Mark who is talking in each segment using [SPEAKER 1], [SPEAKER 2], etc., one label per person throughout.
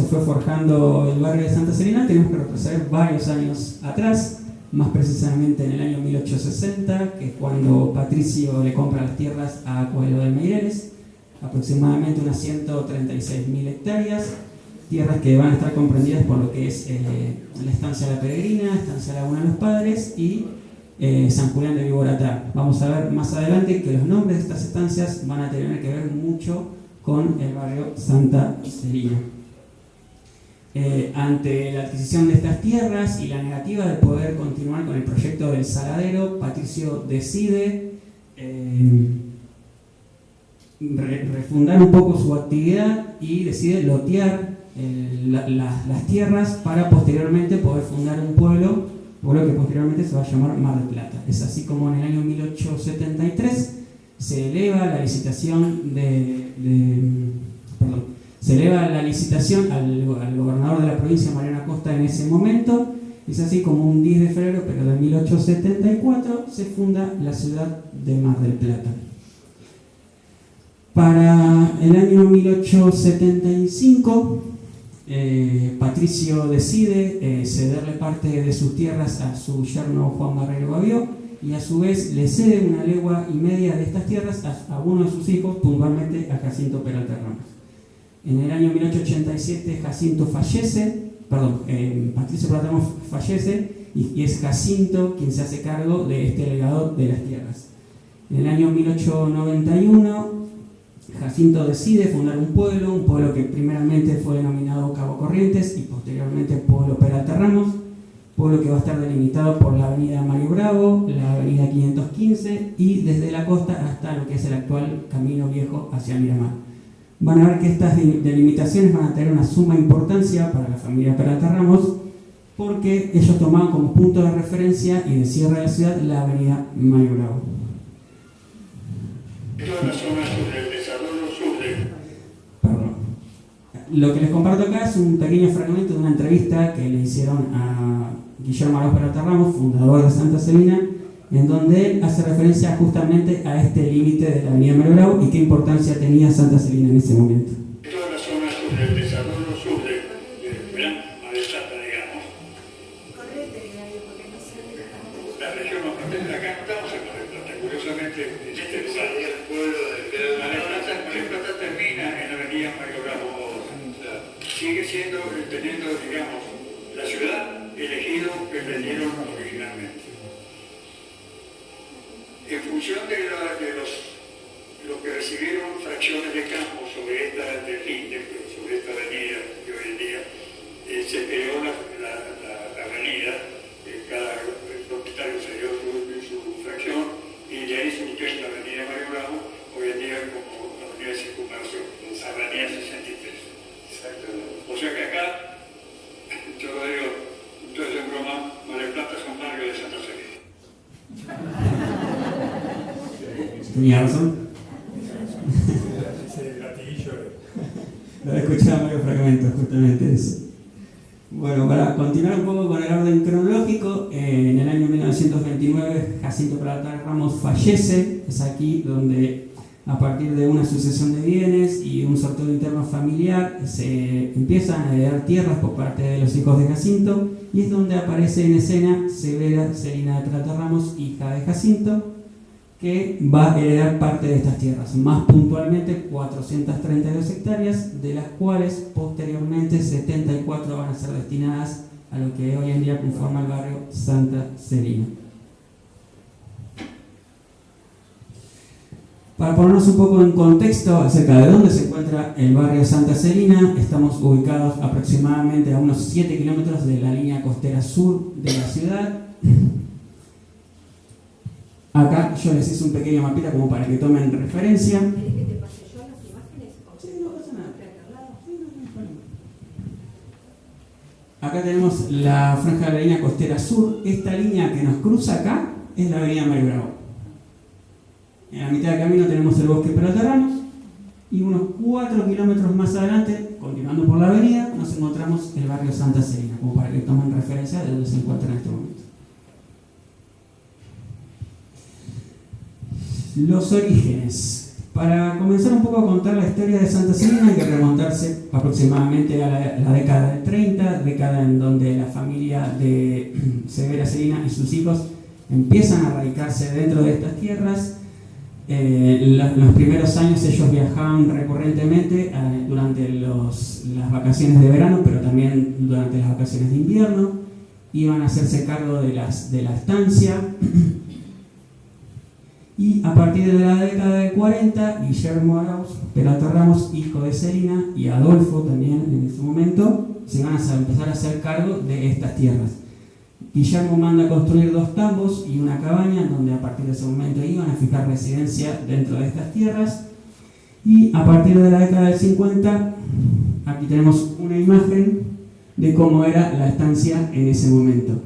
[SPEAKER 1] fue forjando el barrio de Santa Celina, tenemos que retroceder varios años atrás, más precisamente en el año 1860, que es cuando Patricio le compra las tierras a Coelho de Meireles, aproximadamente unas 136.000 hectáreas, tierras que van a estar comprendidas por lo que es la estancia La Peregrina, estancia Laguna de los Padres y San Julián de Viboratá. Vamos a ver más adelante que los nombres de estas estancias van a tener que ver mucho con el barrio Santa Celina. Ante la adquisición de estas tierras y la negativa de poder continuar con el proyecto del saladero, Patricio decide refundar un poco su actividad y decide lotear las tierras para posteriormente poder fundar un pueblo que posteriormente se va a llamar Mar del Plata. Es así como en el año 1873 se eleva la licitación al gobernador de la provincia, Mariano Acosta, en ese momento. Es así como un 10 de febrero, pero de 1874, se funda la ciudad de Mar del Plata. Para el año 1875, Patricio decide cederle parte de sus tierras a su yerno Juan Barrero Babió y a su vez le cede 1,5 leguas de estas tierras a uno de sus hijos, puntualmente a Jacinto Peralta Ramos. En el año 1887 Patricio Peralta Ramos fallece y es Jacinto quien se hace cargo de este legado de las tierras. En el año 1891 Jacinto decide fundar un pueblo que primeramente fue denominado Cabo Corrientes y posteriormente Pueblo Peralta Ramos, pueblo que va a estar delimitado por la avenida Mario Bravo, la avenida 515 y desde la costa hasta lo que es el actual Camino Viejo hacia Miramar. Van a ver que estas delimitaciones van a tener una suma importancia para la familia Peralta Ramos porque ellos tomaban como punto de referencia y de cierre de la ciudad la avenida Mario Bravo. Lo que les comparto acá es un pequeño fragmento de una entrevista que le hicieron a Guillermo Arós Peralta Ramos, fundador de Santa Celina, en donde él hace referencia justamente a este límite de la avenida Mario Bravo y qué importancia tenía Santa Celina en ese momento.
[SPEAKER 2] Toda la zona sur del desarrollo sur de Gran Mar del Plata, digamos. La región más potente, acá no estamos en Mar del Plata, curiosamente, salía el pueblo de Mar del Plata. Mar del Plata termina en la avenida Mario Bravo. Sigue teniendo, digamos, la ciudad elegido que le dieron originalmente. En función de los que recibieron fracciones de campo sobre esta avenida que hoy en día se creó la avenida, cada propietario se dio su fracción y de ahí surgió la avenida Mario Bravo, hoy en día como la avenida de Circunvalación, avenida 63. O sea que acá, yo lo digo, entonces en broma, Mar del Plata es un barrio de Santa Celina.
[SPEAKER 1] ¿Tenía razón? Lo he escuchado en varios fragmentos, justamente eso. Bueno, para continuar un poco con el orden cronológico, en el año 1929 Jacinto Peralta Ramos fallece. Es aquí donde, a partir de una sucesión de bienes y un sorteo interno familiar, se empiezan a heredar tierras por parte de los hijos de Jacinto, y es donde aparece en escena Severa Celina de Peralta Ramos, hija de Jacinto, que va a heredar parte de estas tierras, más puntualmente 432 hectáreas, de las cuales posteriormente 74 van a ser destinadas a lo que hoy en día conforma el barrio Santa Celina. Para ponernos un poco en contexto acerca de dónde se encuentra el barrio Santa Celina, estamos ubicados aproximadamente a unos 7 kilómetros de la línea costera sur de la ciudad. Acá yo les hice un pequeño mapita como para que tomen referencia.
[SPEAKER 3] ¿Querés que te pase yo las imágenes?
[SPEAKER 1] Sí, no pasa nada. Acá tenemos la franja de la línea costera sur. Esta línea que nos cruza acá es la avenida Mario Bravo. En la mitad del camino tenemos el bosque Peralta Ramos y unos 4 kilómetros más adelante, continuando por la avenida, nos encontramos el barrio Santa Celina, como para que tomen referencia de donde se encuentra en este momento. Los orígenes. Para comenzar un poco a contar la historia de Santa Celina hay que remontarse aproximadamente a la década del 30, década en donde la familia de Severa Celina y sus hijos empiezan a radicarse dentro de estas tierras. Los primeros años ellos viajaban recurrentemente durante las vacaciones de verano, pero también durante las vacaciones de invierno. Iban a hacerse cargo de la estancia. Y a partir de la década de 40, Guillermo Arauz Peralta Ramos, hijo de Celina, y Adolfo también en ese momento, se van a empezar a hacer cargo de estas tierras. Guillermo manda a construir 2 tambos y una cabaña, donde a partir de ese momento iban a fijar residencia dentro de estas tierras. Y a partir de la década del 50, aquí tenemos una imagen de cómo era la estancia en ese momento.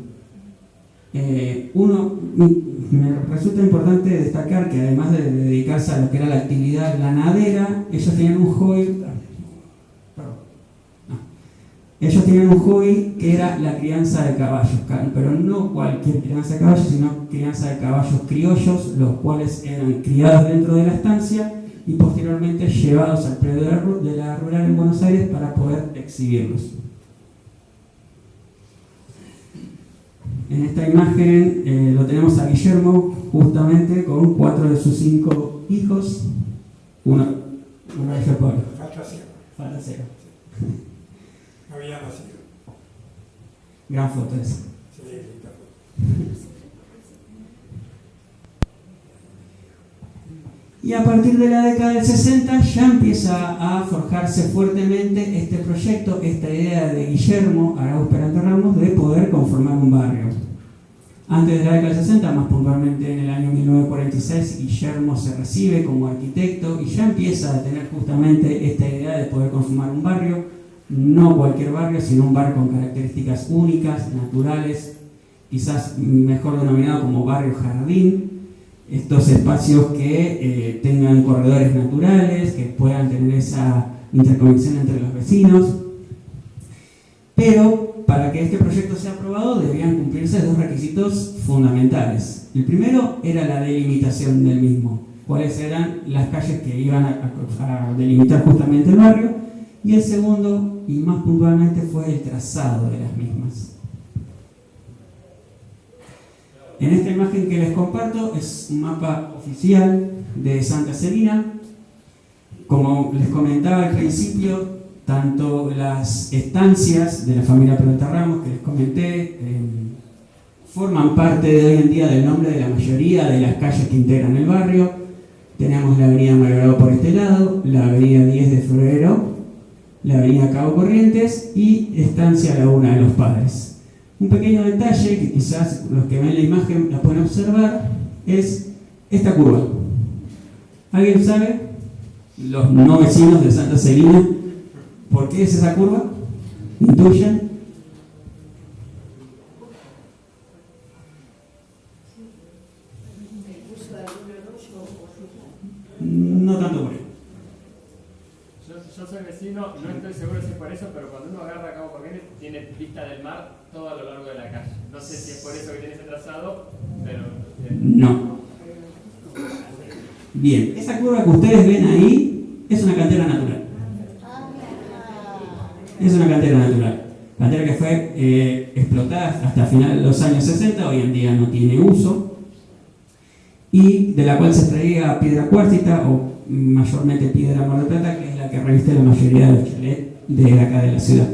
[SPEAKER 1] Me resulta importante destacar que además de dedicarse a lo que era la actividad ganadera, ellos tenían un hobby que era la crianza de caballos, pero no cualquier crianza de caballos, sino crianza de caballos criollos, los cuales eran criados dentro de la estancia y posteriormente llevados al predio de la rural en Buenos Aires para poder exhibirlos. En esta imagen lo tenemos a Guillermo justamente con 4 de sus 5 hijos, uno de ellos pobre. Falta cero.
[SPEAKER 4] No había nacido.
[SPEAKER 1] Gran foto esa.
[SPEAKER 4] Sí, linda foto.
[SPEAKER 1] Y a partir de la década del 60 ya empieza a forjarse fuertemente este proyecto, esta idea de Guillermo Arauz Peralta Ramos de poder conformar un barrio. Antes de la década del 60, más puntualmente en el año 1946, Guillermo se recibe como arquitecto y ya empieza a tener justamente esta idea de poder conformar un barrio, no cualquier barrio, sino un barrio con características únicas, naturales, quizás mejor denominado como barrio jardín. Estos espacios que tengan corredores naturales, que puedan tener esa interconexión entre los vecinos. Pero para que este proyecto sea aprobado debían cumplirse 2 requisitos fundamentales. El primero era la delimitación del mismo, cuáles eran las calles que iban a delimitar justamente el barrio, y el segundo, y más puntualmente, fue el trazado de las mismas. En esta imagen que les comparto es un mapa oficial de Santa Celina. Como les comentaba al principio, tanto las estancias de la familia Peralta Ramos que les comenté forman parte de hoy en día del nombre de la mayoría de las calles que integran el barrio. Tenemos la avenida Malgrado por este lado, la avenida 10 de Febrero, la avenida Cabo Corrientes y Estancia Laguna de los Padres. Un pequeño detalle que quizás los que ven la imagen la pueden observar es esta curva. ¿Alguien sabe? Los no vecinos de Santa Celina, ¿por qué es esa curva? ¿Intuyen? No tanto por eso.
[SPEAKER 5] Yo soy vecino, no estoy seguro si es por eso, pero cuando uno agarra Cabo Corrientes tiene vista del mar todo a lo largo de la calle. No sé si es por eso que tiene ese trazado, pero...
[SPEAKER 1] No. Bien, esa curva que ustedes ven ahí es una cantera natural. Es una cantera natural. Cantera que fue explotada hasta finales de los años 60, hoy en día no tiene uso, y de la cual se extraía piedra cuárcita o mayormente piedra Mar del Plata, que es la que reviste la mayoría de los chalets de acá de la ciudad.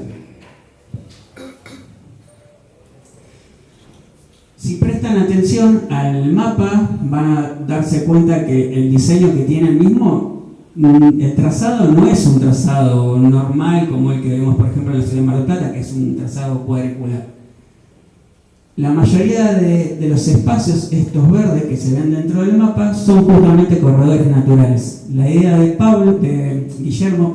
[SPEAKER 1] Si prestan atención al mapa, van a darse cuenta que el diseño que tiene el mismo, el trazado no es un trazado normal como el que vemos, por ejemplo, en la ciudad de Mar del Plata, que es un trazado cuadricular. La mayoría de los espacios, estos verdes que se ven dentro del mapa, son justamente corredores naturales. La idea de Guillermo,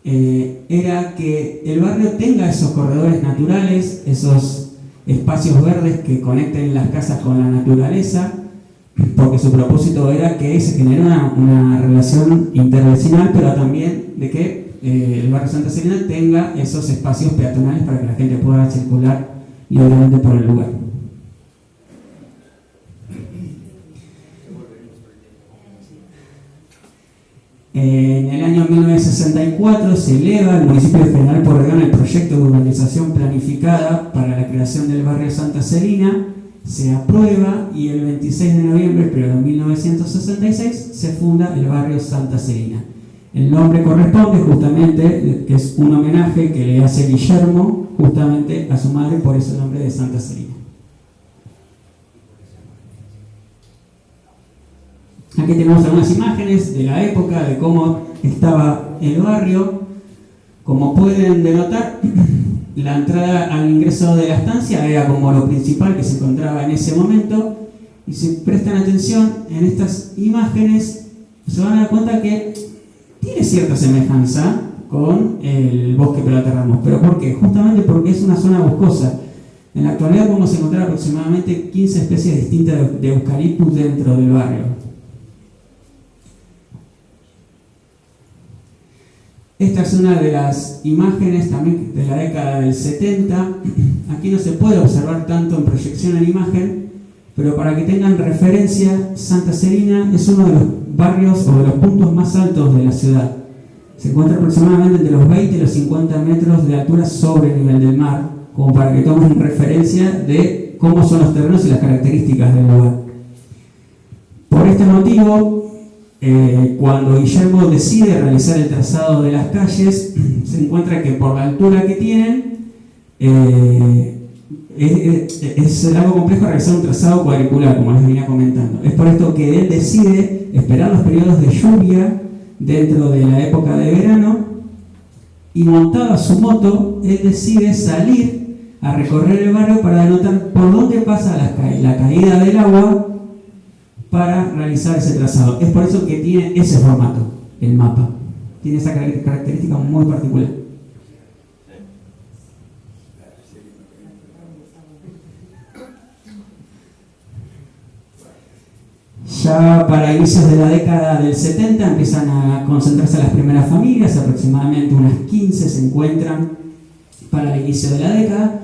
[SPEAKER 1] era que el barrio tenga esos corredores naturales, esos espacios verdes que conecten las casas con la naturaleza, porque su propósito era que se generara una relación intervecinal, pero también de que el barrio Santa Celina tenga esos espacios peatonales para que la gente pueda circular libremente por el lugar. En el año 1964 se eleva al municipio de General Porredón el proyecto de urbanización planificada para la creación del barrio Santa Celina, se aprueba y el 26 de noviembre pero de 1966 se funda el barrio Santa Celina. El nombre corresponde justamente, que es un homenaje que le hace Guillermo justamente a su madre, por eso el nombre de Santa Celina. Aquí tenemos algunas imágenes de la época, de cómo estaba el barrio. Como pueden denotar, la entrada al ingreso de la estancia era como lo principal que se encontraba en ese momento. Y si prestan atención en estas imágenes, se van a dar cuenta que tiene cierta semejanza con el bosque Peralta Ramos. ¿Pero por qué? Justamente porque es una zona boscosa. En la actualidad podemos encontrar aproximadamente 15 especies distintas de eucaliptus dentro del barrio. Esta es una de las imágenes también de la década del 70. Aquí no se puede observar tanto en proyección en imagen, pero para que tengan referencia, Santa Celina es uno de los barrios o de los puntos más altos de la ciudad. Se encuentra aproximadamente entre los 20 y los 50 metros de altura sobre el nivel del mar, como para que tomen referencia de cómo son los terrenos y las características del lugar. Por este motivo, cuando Guillermo decide realizar el trazado de las calles, se encuentra que por la altura que tienen, es algo complejo realizar un trazado cuadricular, como les venía comentando. Es por esto que él decide esperar los periodos de lluvia dentro de la época de verano y, montado a su moto, él decide salir a recorrer el barrio para denotar por dónde pasa la caída del agua para realizar ese trazado. Es por eso que tiene ese formato, el mapa. Tiene esa característica muy particular. Ya para inicios de la década del 70 empiezan a concentrarse las primeras familias, aproximadamente unas 15 se encuentran para el inicio de la década,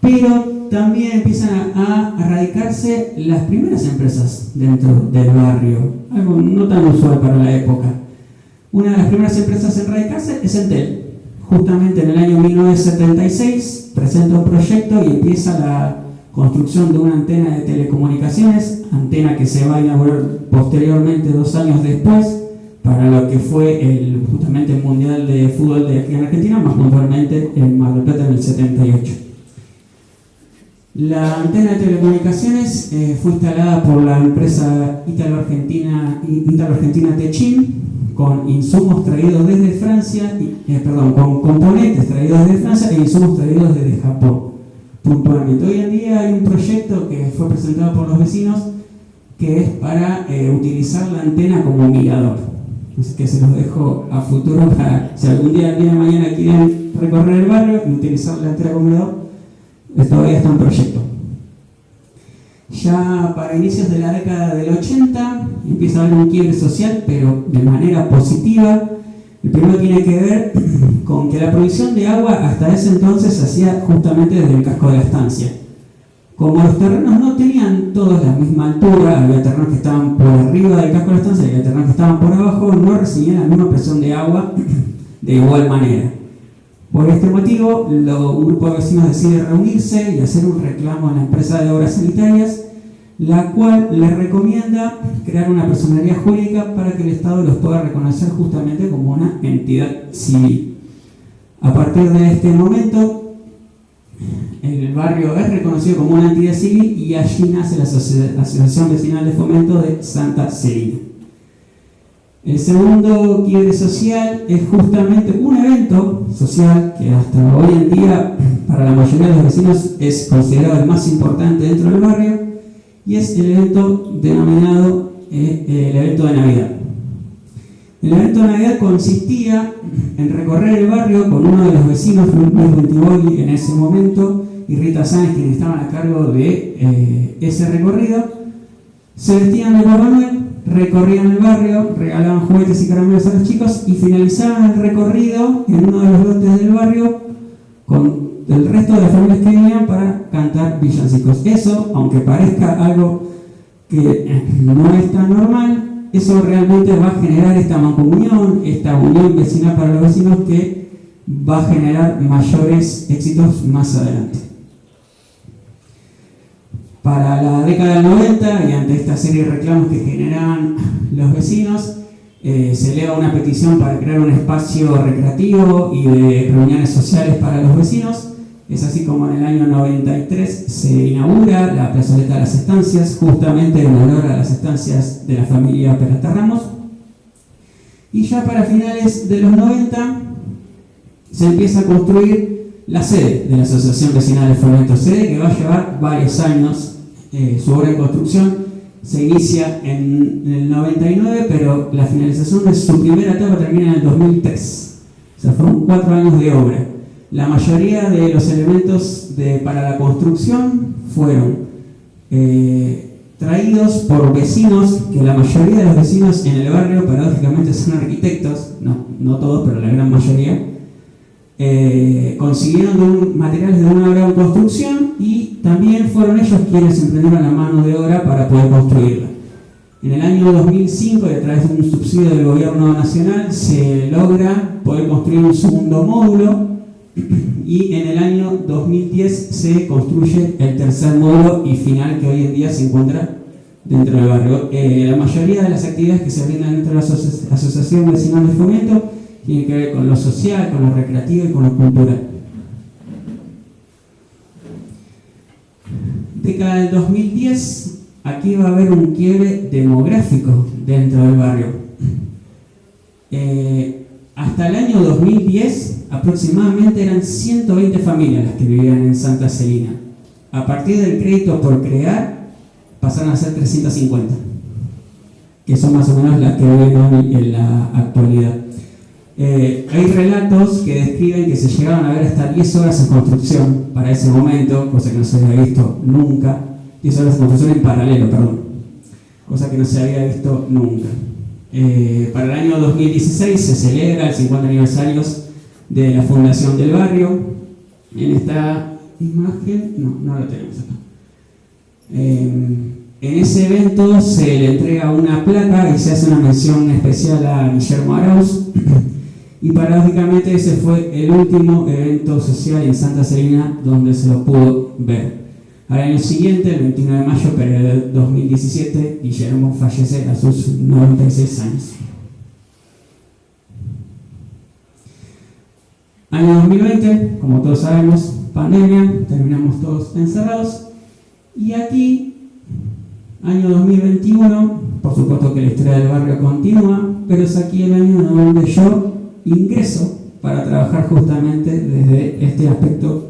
[SPEAKER 1] pero también empiezan a radicarse las primeras empresas dentro del barrio, algo no tan usual para la época. Una de las primeras empresas en radicarse es Entel. Justamente en el año 1976 presenta un proyecto y empieza la construcción de una antena de telecomunicaciones, antena que se va a inaugurar posteriormente 2 años después para lo que fue justamente el Mundial de Fútbol de aquí en Argentina, más puntualmente en Mar del Plata en el 78. La antena de telecomunicaciones fue instalada por la empresa Ítalo-Argentina Techin, con insumos traídos desde Francia, con componentes traídos desde Francia e insumos traídos desde Japón, puntualmente. Hoy en día hay un proyecto que fue presentado por los vecinos que es para utilizar la antena como mirador. Así que se los dejo a futuro para si algún día de mañana quieren recorrer el barrio y utilizar la antena como mirador. Todavía está en proyecto. Ya para inicios de la década del 80 empieza a haber un quiebre social, pero de manera positiva. El primero tiene que ver con que la provisión de agua hasta ese entonces se hacía justamente desde el casco de la estancia. Como los terrenos no tenían todos la misma altura, había terrenos que estaban por arriba del casco de la estancia y había terrenos que estaban por abajo, no recibían la misma presión de agua de igual manera. Por este motivo, un grupo de vecinos decide reunirse y hacer un reclamo a la empresa de obras sanitarias, la cual les recomienda crear una personería jurídica para que el Estado los pueda reconocer justamente como una entidad civil. A partir de este momento, el barrio es reconocido como una entidad civil y allí nace la Asociación Vecinal de Fomento de Santa Celina. El segundo quiebre social es justamente un evento social que hasta hoy en día para la mayoría de los vecinos es considerado el más importante dentro del barrio, y es el evento denominado el evento de Navidad. El evento de Navidad consistía en recorrer el barrio con uno de los vecinos, Luis Ventivoli en ese momento, y Rita Sáenz, quienes estaban a cargo de ese recorrido. Se vestían de Papá Noel, recorrían el barrio, regalaban juguetes y caramelos a los chicos y finalizaban el recorrido en uno de los lotes del barrio con el resto de las familias que venían para cantar villancicos. Eso, aunque parezca algo que no es tan normal, eso realmente va a generar esta mancomunión, esta unión vecinal para los vecinos que va a generar mayores éxitos más adelante. Para la década del 90, y ante esta serie de reclamos que generaban los vecinos, se eleva una petición para crear un espacio recreativo y de reuniones sociales para los vecinos. Es así como en el año 93 se inaugura la plazoleta de las estancias, justamente en honor a las estancias de la familia Peralta Ramos. Y ya para finales de los 90 se empieza a construir la sede de la Asociación Vecinal de Fomento, sede que va a llevar varios años. Su obra de construcción se inicia en el 99, pero la finalización de su primera etapa termina en el 2003. O sea, fueron 4 años de obra. La mayoría de los elementos para la construcción fueron traídos por vecinos, que la mayoría de los vecinos en el barrio paradójicamente son arquitectos, no todos, pero la gran mayoría. Consiguieron materiales de una obra de construcción y también fueron ellos quienes emprendieron la mano de obra para poder construirla. En el año 2005, y a través de un subsidio del gobierno nacional, se logra poder construir un segundo módulo y en el año 2010 se construye el tercer módulo y final que hoy en día se encuentra dentro del barrio. La mayoría de las actividades que se brindan dentro de la Asociación Vecinal de Fomento tiene que ver con lo social, con lo recreativo y con lo cultural. Década del 2010, aquí va a haber un quiebre demográfico dentro del barrio. Hasta el año 2010, aproximadamente eran 120 familias las que vivían en Santa Celina. A partir del crédito por crear, pasaron a ser 350, que son más o menos las que viven hoy en la actualidad. Hay relatos que describen que se llegaron a ver hasta 10 horas en construcción para ese momento, cosa que no se había visto nunca. 10 horas de construcción en paralelo, perdón, cosa que no se había visto nunca. Para el año 2016 se celebra el 50 aniversario de la fundación del barrio. En esta imagen, no la tenemos acá. En ese evento se le entrega una placa y se hace una mención especial a Guillermo Arauz. Y paradójicamente ese fue el último evento social en Santa Celina donde se lo pudo ver. Al año siguiente, el 29 de mayo, pero del 2017, Guillermo fallece a sus 96 años. Año 2020, como todos sabemos, pandemia, terminamos todos encerrados. Y aquí, año 2021, por supuesto que la historia del barrio continúa, pero es aquí el año donde yo ingreso para trabajar justamente desde este aspecto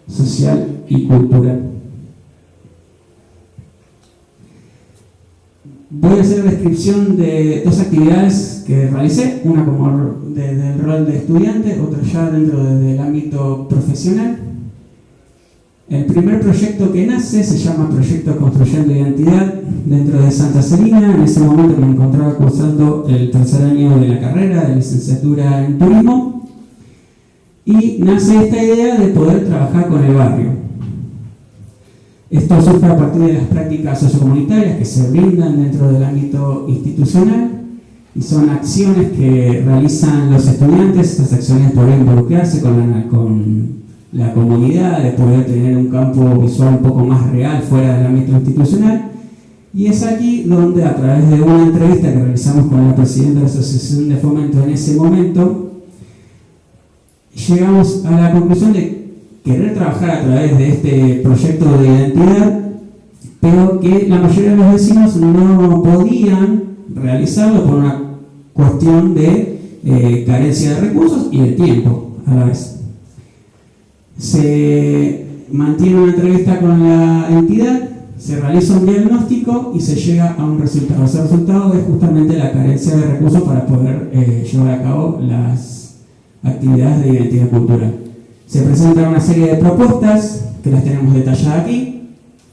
[SPEAKER 1] social y cultural. Voy a hacer descripción de 2 actividades que realicé, una como desde el rol de estudiante, otra ya dentro del ámbito profesional. El primer proyecto que nace se llama Proyecto Construyendo Identidad dentro de Santa Celina. En ese momento me encontraba cursando el tercer año de la carrera de licenciatura en turismo y nace esta idea de poder trabajar con el barrio. Esto surge a partir de las prácticas sociocomunitarias que se brindan dentro del ámbito institucional y son acciones que realizan los estudiantes. Estas acciones podrían involucrarse con la comunidad, de poder tener un campo visual un poco más real fuera del ámbito institucional. Y es aquí donde, a través de una entrevista que realizamos con la presidenta de la Asociación de Fomento en ese momento, llegamos a la conclusión de querer trabajar a través de este proyecto de identidad, pero que la mayoría de los vecinos no podían realizarlo por una cuestión de carencia de recursos y de tiempo a la vez. Se mantiene una entrevista con la entidad, se realiza un diagnóstico y se llega a un resultado. Ese resultado es justamente la carencia de recursos para poder llevar a cabo las actividades de identidad cultural. Se presentan una serie de propuestas que las tenemos detalladas aquí.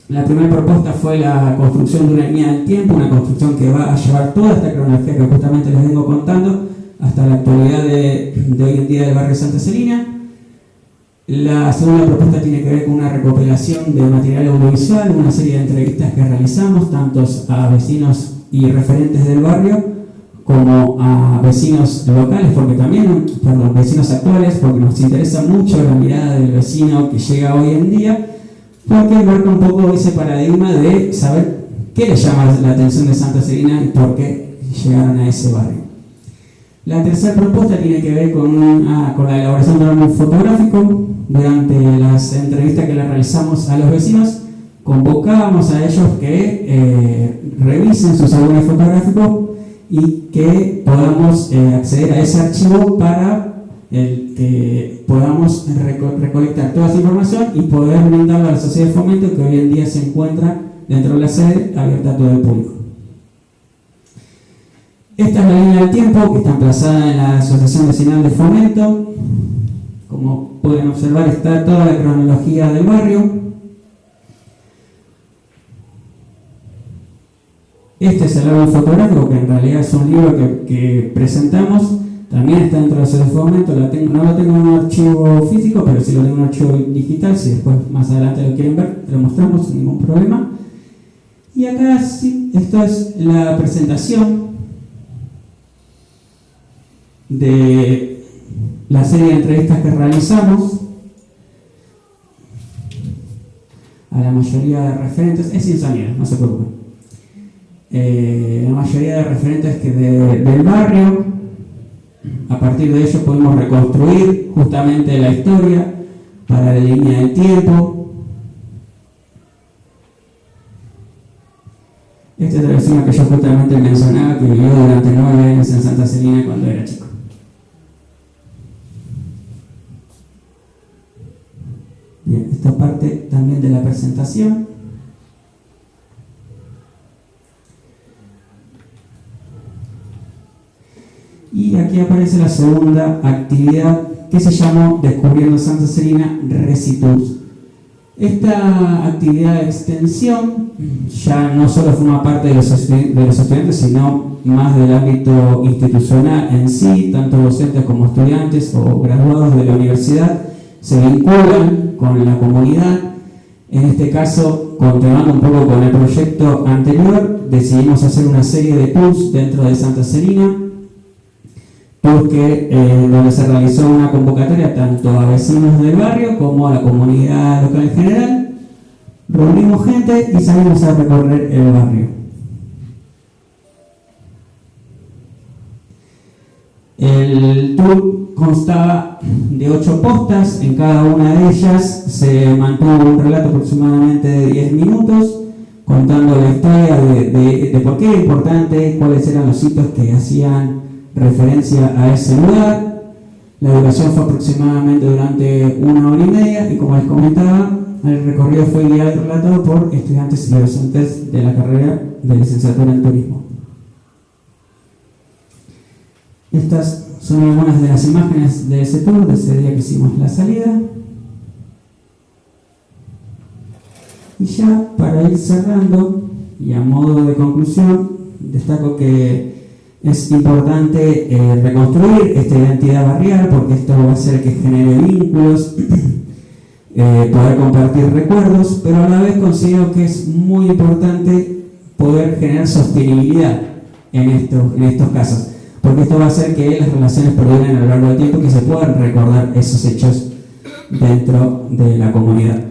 [SPEAKER 1] La primera propuesta fue la construcción de una línea del tiempo, una construcción que va a llevar toda esta cronología que justamente les vengo contando hasta la actualidad de hoy en día del barrio Santa Celina. La segunda propuesta tiene que ver con una recopilación de material audiovisual, una serie de entrevistas que realizamos, tanto a vecinos y referentes del barrio, como a vecinos locales, porque también, perdón, vecinos actuales, porque nos interesa mucho la mirada del vecino que llega hoy en día, porque marca un poco ese paradigma de saber qué le llama la atención de Santa Celina y por qué llegaron a ese barrio. La tercera propuesta tiene que ver con la elaboración de un álbum fotográfico. Durante las entrevistas que le realizamos a los vecinos, convocábamos a ellos que revisen sus álbumes fotográficos y que podamos acceder a ese archivo para que podamos recolectar toda esa información y poder brindarla a la Sociedad de Fomento, que hoy en día se encuentra dentro de la sede, abierta a todo el público. Esta es la línea del tiempo que está emplazada en la Asociación Vecinal de Fomento. Como pueden observar, está toda la cronología del barrio. Este es el álbum fotográfico, que en realidad es un libro que presentamos. También está dentro de la Sociedad de Fomento. No lo tengo en un archivo físico, pero sí lo tengo en un archivo digital. Si después más adelante lo quieren ver, lo mostramos sin ningún problema. Y acá sí, esto es la presentación de la serie de entrevistas que realizamos a la mayoría de referentes. Es sin sonido, no se preocupen. La mayoría de referentes del barrio. A partir de ello podemos reconstruir justamente la historia para la línea del tiempo. Este es el vecino que yo justamente mencionaba, que vivió durante 9 años en Santa Celina cuando era chico. Bien, esta parte también de la presentación. Y aquí aparece la segunda actividad, que se llamó Descubriendo Santa Celina Resitus. Esta actividad de extensión ya no solo forma parte de los estudiantes, sino más del ámbito institucional en sí. Tanto docentes como estudiantes o graduados de la universidad se vinculan con la comunidad. En este caso, continuando un poco con el proyecto anterior, decidimos hacer una serie de tours dentro de Santa Celina, donde se realizó una convocatoria tanto a vecinos del barrio como a la comunidad local en general. Reunimos gente y salimos a recorrer el barrio. El tour constaba de 8 postas. En cada una de ellas se mantuvo un relato aproximadamente de 10 minutos, contando la historia de por qué era importante, cuáles eran los hitos que hacían referencia a ese lugar. La duración fue aproximadamente durante 1 hora y media, y como les comentaba, el recorrido fue guiado y relatado por estudiantes y docentes de la carrera de licenciatura en turismo. Estas son algunas de las imágenes de ese tour, de ese día que hicimos la salida. Y ya para ir cerrando, y a modo de conclusión, destaco que es importante reconstruir esta identidad barrial, porque esto va a hacer que genere vínculos, poder compartir recuerdos, pero a la vez considero que es muy importante poder generar sostenibilidad en estos casos, porque esto va a hacer que las relaciones perduren a lo largo del tiempo, que se puedan recordar esos hechos dentro de la comunidad.